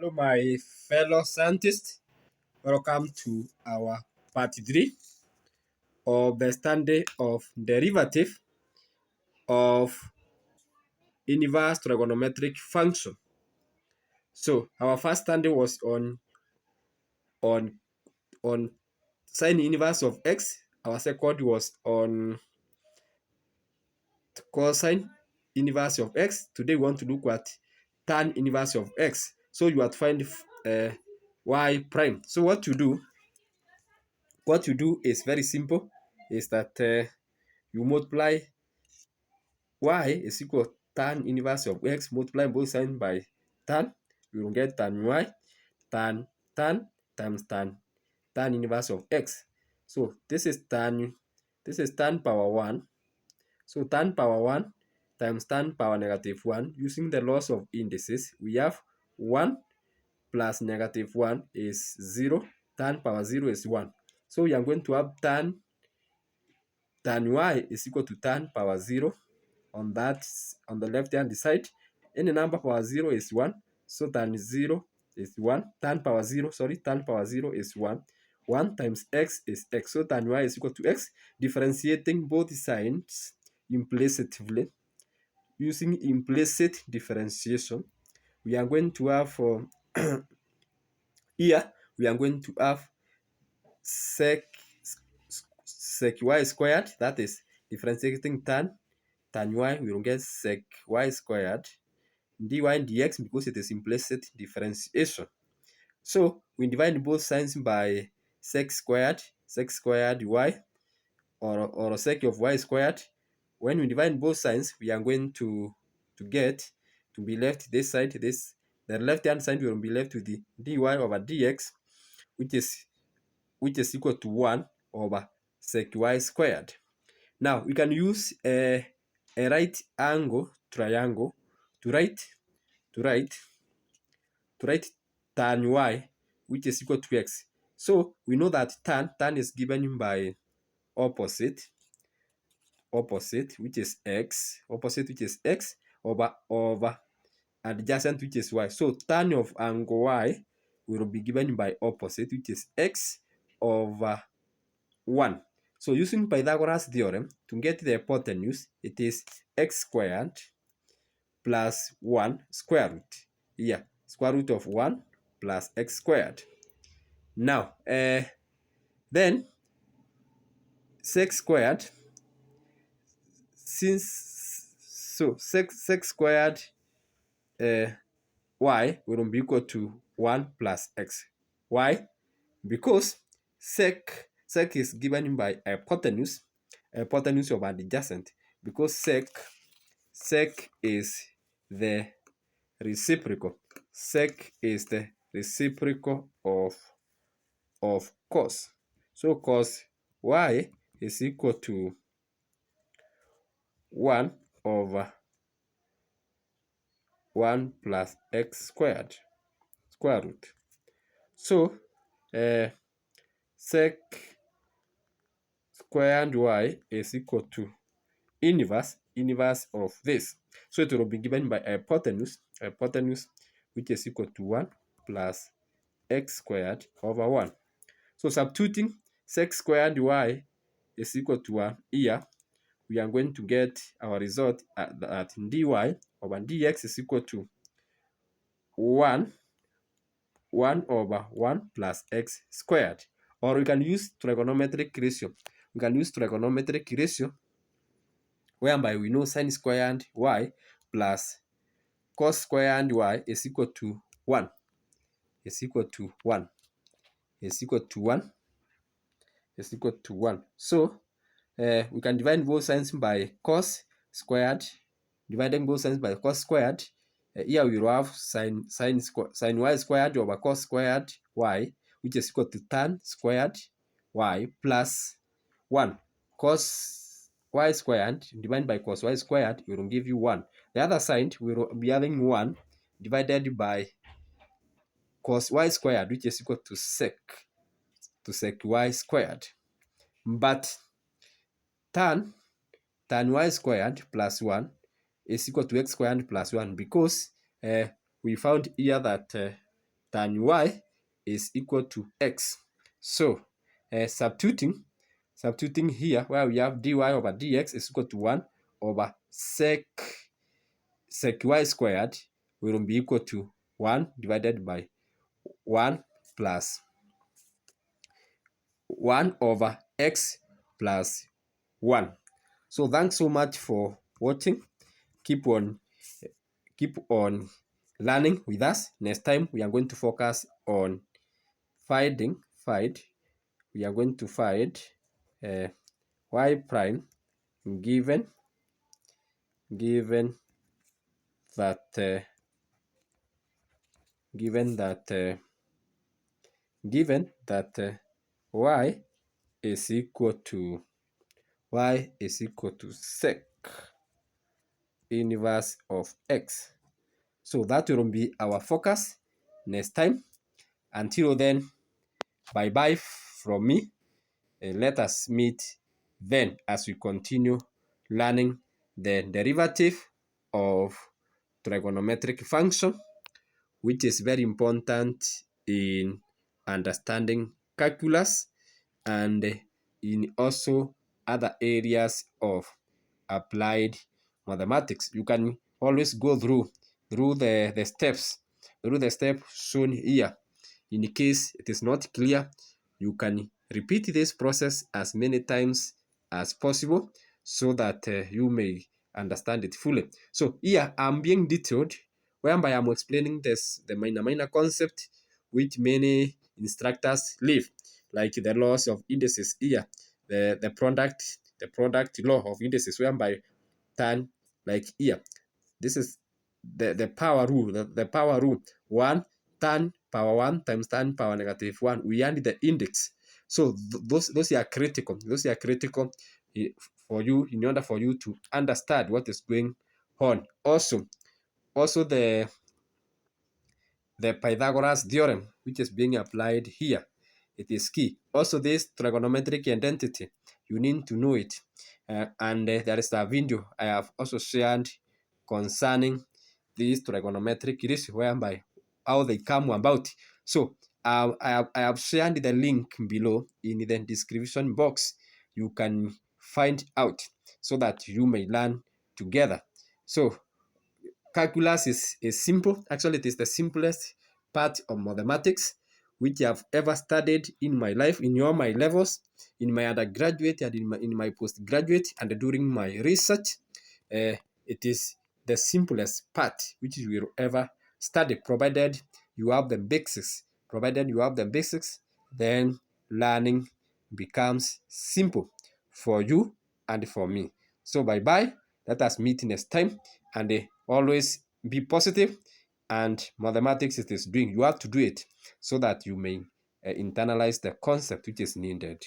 Hello, my fellow scientists. Welcome to our part 3 of the study of derivative of inverse trigonometric function. So our first study was on on sine inverse of x. Our second was on cosine inverse of x. Today we want to look at tan inverse of x. So you have to find y prime. So what you do is very simple. Is that you multiply y is equal to tan inverse of x, multiply both sides by tan. You will get tan y, tan times tan inverse of x. So this is tan power 1. So tan power 1 times tan power negative 1. Using the laws of indices, we have 1 plus negative 1 is 0. Tan power 0 is 1. So we are going to have tan y is equal to tan power 0 on the left hand side. Any number power 0 is 1. So tan 0 is 1. Tan power 0 is 1. 1 times x is x. So tan y is equal to x. Differentiating both signs implicitly. Using implicit differentiation, we are going to have here we are going to have sec y squared, that is differentiating tan y, we will get sec y squared dy dx because it is implicit differentiation. So we divide both sides by sec squared y or sec of y squared. When we divide both sides, we are going to be left this side. The left hand side will be left with the dy over dx, which is equal to 1 over sec y squared. Now we can use a right angle triangle to write tan y, which is equal to x. So we know that tan is given by opposite, which is x, over adjacent, which is y. So tan of angle y will be given by opposite, which is x over 1. So using Pythagoras theorem, to get the hypotenuse, it is x squared plus 1 square root. Here, square root of 1 plus x squared. Now, then sec squared, sec squared y will be equal to 1 plus x. Why? Because sec is given by hypotenuse of adjacent, because sec is the reciprocal. Sec is the reciprocal of cos. So cos y is equal to 1 over 1 plus x squared, square root. So sec squared y is equal to inverse of this. So it will be given by hypotenuse, which is equal to 1 plus x squared over 1. So substituting sec squared y is equal to 1 here, we are going to get our result at dy over dx is equal to 1 over 1 plus x squared. Or we can use trigonometric ratio. Whereby we know sin squared y plus cos squared y is equal to 1. So we can divide both sides by cos squared. Dividing both sides by cos squared, here we will have sin y squared over cos squared y, which is equal to tan squared y plus 1. Cos y squared divided by cos y squared will give you 1. The other side we will be having 1 divided by cos y squared, which is equal to sec y squared. But tan y squared plus 1 is equal to x squared plus 1, because we found here that tan y is equal to x. So substituting here, where we have dy over dx is equal to 1 over sec y squared will be equal to 1 divided by 1 plus 1 over x plus 1. So thanks so much for watching. Keep on learning with us. Next time we are going to focus on we are going to find y prime given that y is equal to sec inverse of x. So that will be our focus next time. Until then, bye bye from me. Let us meet then as we continue learning the derivative of trigonometric function, which is very important in understanding calculus and in also other areas of applied mathematics. You can always go through the steps shown here. In case it is not clear, you can repeat this process as many times as possible so that you may understand it fully. So here I'm being detailed, whereby I'm explaining the minor concept which many instructors leave, like the laws of indices here, the product law of indices, whereby tan, like here, this is the power rule, the power rule. 1 tan power 1 times tan power negative 1. We add the index. So those are critical. Those are critical for you, in order for you to understand what is going on. Also the Pythagoras theorem, which is being applied here. It is key. Also, this trigonometric identity, you need to know it. And there is a video I have also shared concerning these trigonometric series, whereby how they come about. So I have shared the link below in the description box. You can find out so that you may learn together. So calculus is simple. Actually, it is the simplest part of mathematics which I have ever studied in my life, in all my levels, in my undergraduate and in my postgraduate and during my research. It is the simplest part which you will ever study, provided you have the basics. Then learning becomes simple for you and for me. So bye bye. Let us meet next time, and always be positive. And mathematics it is doing. You have to do it so that you may internalize the concept which is needed.